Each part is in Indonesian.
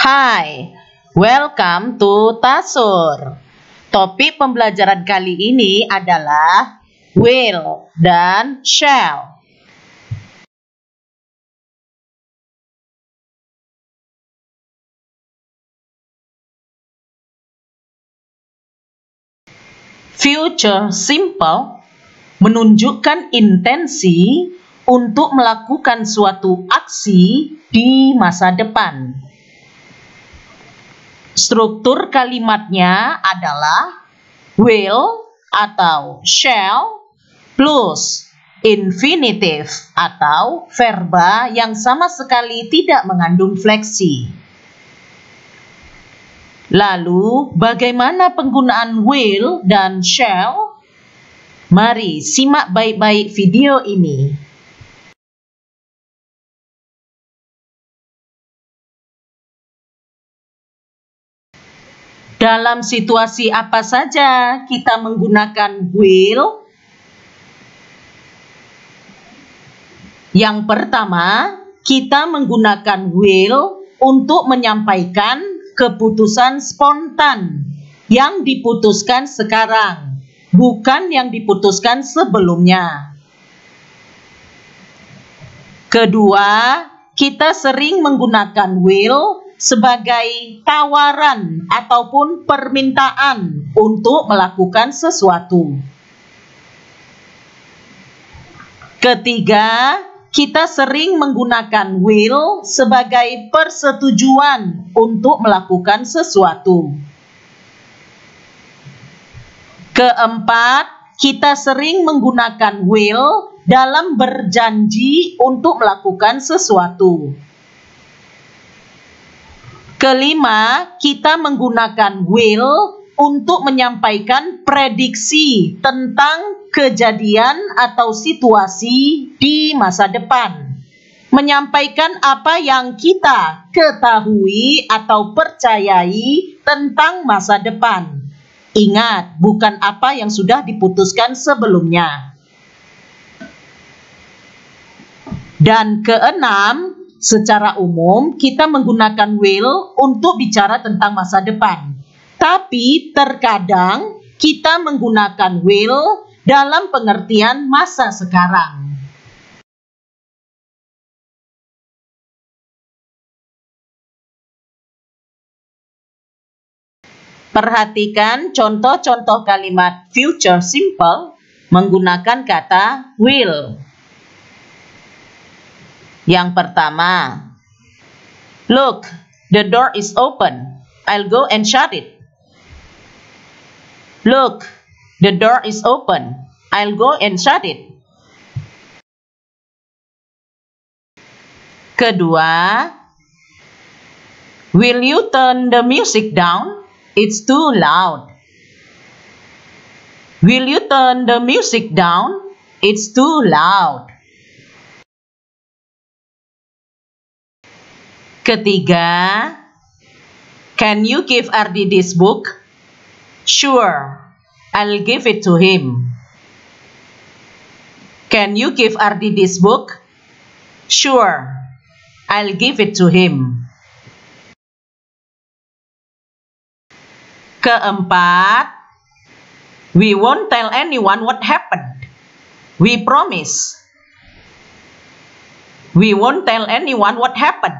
Hai, welcome to Tasur. Topik pembelajaran kali ini adalah will dan shall. Future simple menunjukkan intensi untuk melakukan suatu aksi di masa depan. Struktur kalimatnya adalah will atau shall plus infinitive atau verba yang sama sekali tidak mengandung fleksi. Lalu, bagaimana penggunaan will dan shall? Mari simak baik-baik video ini. Dalam situasi apa saja kita menggunakan will? Yang pertama, kita menggunakan will untuk menyampaikan keputusan spontan yang diputuskan sekarang, bukan yang diputuskan sebelumnya. Kedua, kita sering menggunakan will sebagai tawaran ataupun permintaan untuk melakukan sesuatu. Ketiga, kita sering menggunakan will sebagai persetujuan untuk melakukan sesuatu. Keempat, kita sering menggunakan will dalam berjanji untuk melakukan sesuatu. Kelima, kita menggunakan will untuk menyampaikan prediksi tentang kejadian atau situasi di masa depan. Menyampaikan apa yang kita ketahui atau percayai tentang masa depan. Ingat, bukan apa yang sudah diputuskan sebelumnya. Dan keenam, secara umum kita menggunakan will untuk bicara tentang masa depan. Tapi terkadang kita menggunakan will dalam pengertian masa sekarang. Perhatikan contoh-contoh kalimat future simple menggunakan kata will. Yang pertama, look, the door is open. I'll go and shut it. Look, the door is open. I'll go and shut it. Kedua, will you turn the music down? It's too loud. Will you turn the music down? It's too loud. Ketiga, can you give Ardi this book? Sure, I'll give it to him. Can you give Ardi this book? Sure, I'll give it to him. Keempat, we won't tell anyone what happened. We promise. We won't tell anyone what happened.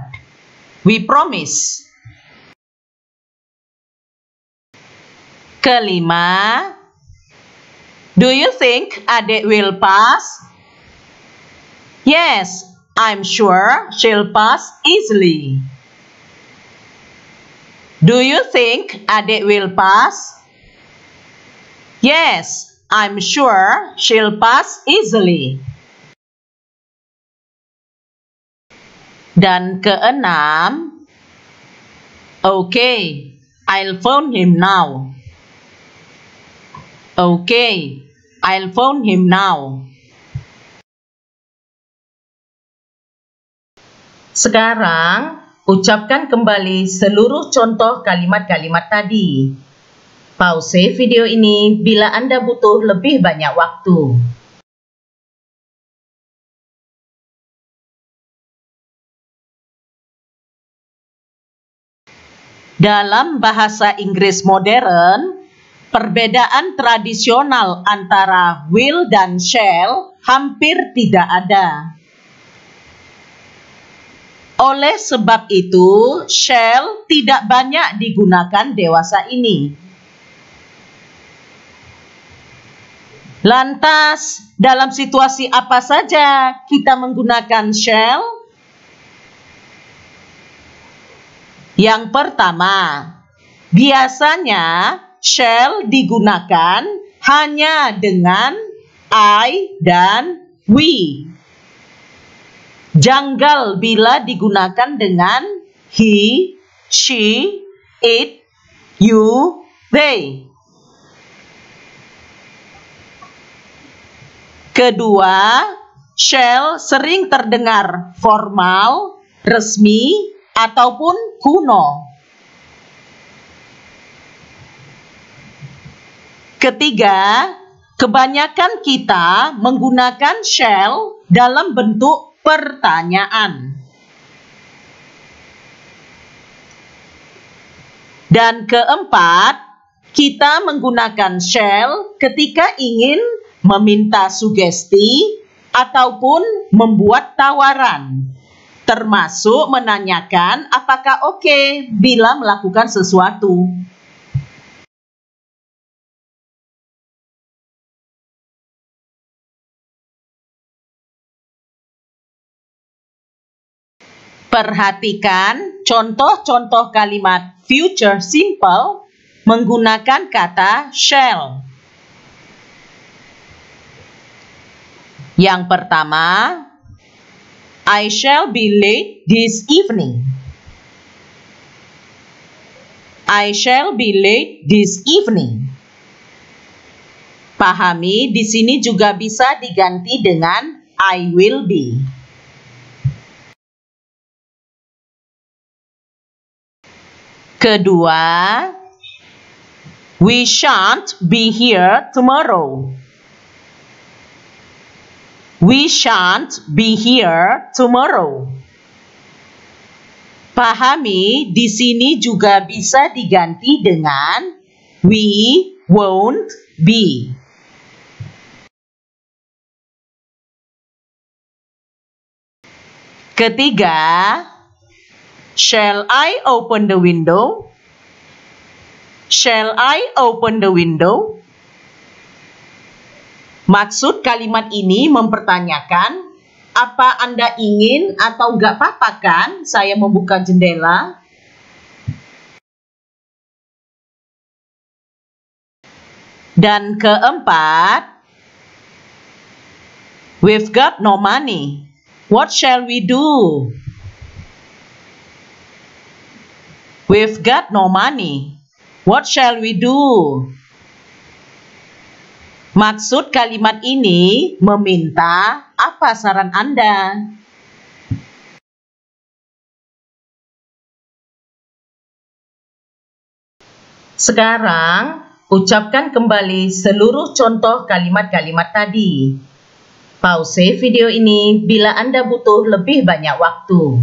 We promise. Kelima, do you think Adik will pass? Yes, I'm sure she'll pass easily. Do you think Adik will pass? Yes, I'm sure she'll pass easily. Dan keenam, okay, I'll phone him now. Okay, I'll phone him now. Sekarang, ucapkan kembali seluruh contoh kalimat-kalimat tadi. Pause video ini bila Anda butuh lebih banyak waktu. Dalam bahasa Inggris modern, perbedaan tradisional antara will dan shall hampir tidak ada. Oleh sebab itu, shall tidak banyak digunakan dewasa ini. Lantas, dalam situasi apa saja kita menggunakan shall? Yang pertama, biasanya shall digunakan hanya dengan I dan we. Janggal bila digunakan dengan he, she, it, you, they. Kedua, shall sering terdengar formal, resmi, ataupun kuno. Ketiga, kebanyakan kita menggunakan shall dalam bentuk pertanyaan. Dan keempat, kita menggunakan shall ketika ingin meminta sugesti ataupun membuat tawaran, termasuk menanyakan apakah oke bila melakukan sesuatu. Perhatikan contoh-contoh kalimat future simple menggunakan kata shall. Yang pertama, I shall be late this evening. I shall be late this evening. Pahami, di sini juga bisa diganti dengan I will be. Kedua, we shan't be here tomorrow. We shan't be here tomorrow. Pahami, di sini juga bisa diganti dengan we won't be. Ketiga, shall I open the window? Shall I open the window? Maksud kalimat ini mempertanyakan, apa Anda ingin atau nggak apa-apa kan saya membuka jendela? Dan keempat, we've got no money. What shall we do? We've got no money. What shall we do? Maksud kalimat ini meminta apa saran Anda? Sekarang, ucapkan kembali seluruh contoh kalimat-kalimat tadi. Pause video ini bila Anda butuh lebih banyak waktu.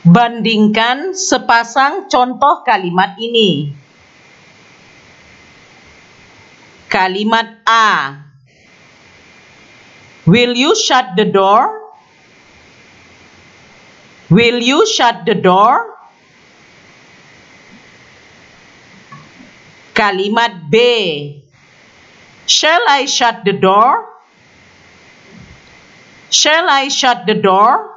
Bandingkan sepasang contoh kalimat ini. Kalimat A. Will you shut the door? Will you shut the door? Kalimat B. Shall I shut the door? Shall I shut the door?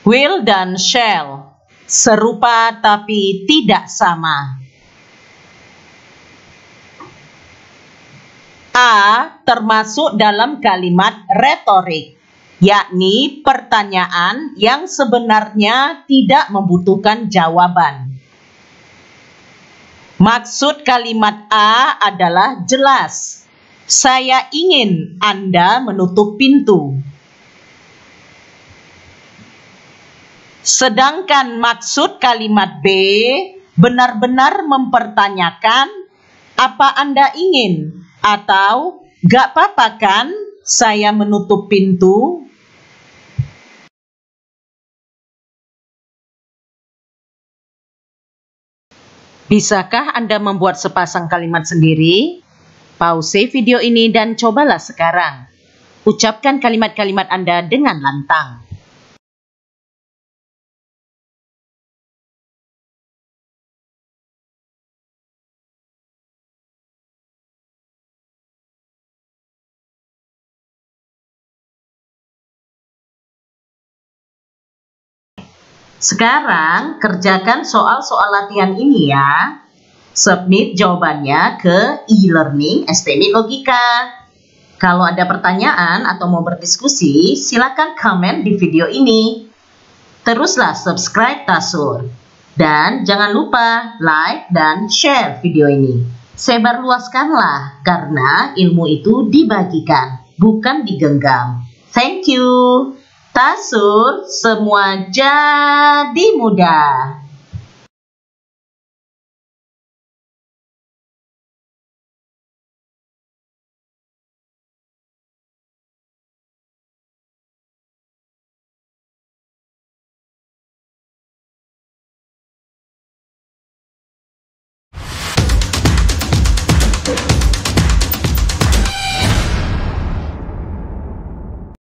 Will dan shall serupa tapi tidak sama. A termasuk dalam kalimat retorik, yakni pertanyaan yang sebenarnya tidak membutuhkan jawaban. Maksud kalimat A adalah jelas. Saya ingin Anda menutup pintu. Sedangkan maksud kalimat B benar-benar mempertanyakan apa Anda ingin atau gak apa-apa kan saya menutup pintu? Bisakah Anda membuat sepasang kalimat sendiri? Pause video ini dan cobalah sekarang. Ucapkan kalimat-kalimat Anda dengan lantang. Sekarang kerjakan soal-soal latihan ini ya. Submit jawabannya ke e-learning STMID Logika. Kalau ada pertanyaan atau mau berdiskusi, silakan komen di video ini. Teruslah subscribe Tasur. Dan jangan lupa like dan share video ini. Sebarluaskanlah karena ilmu itu dibagikan, bukan digenggam. Thank you. Tasur, semua jadi mudah.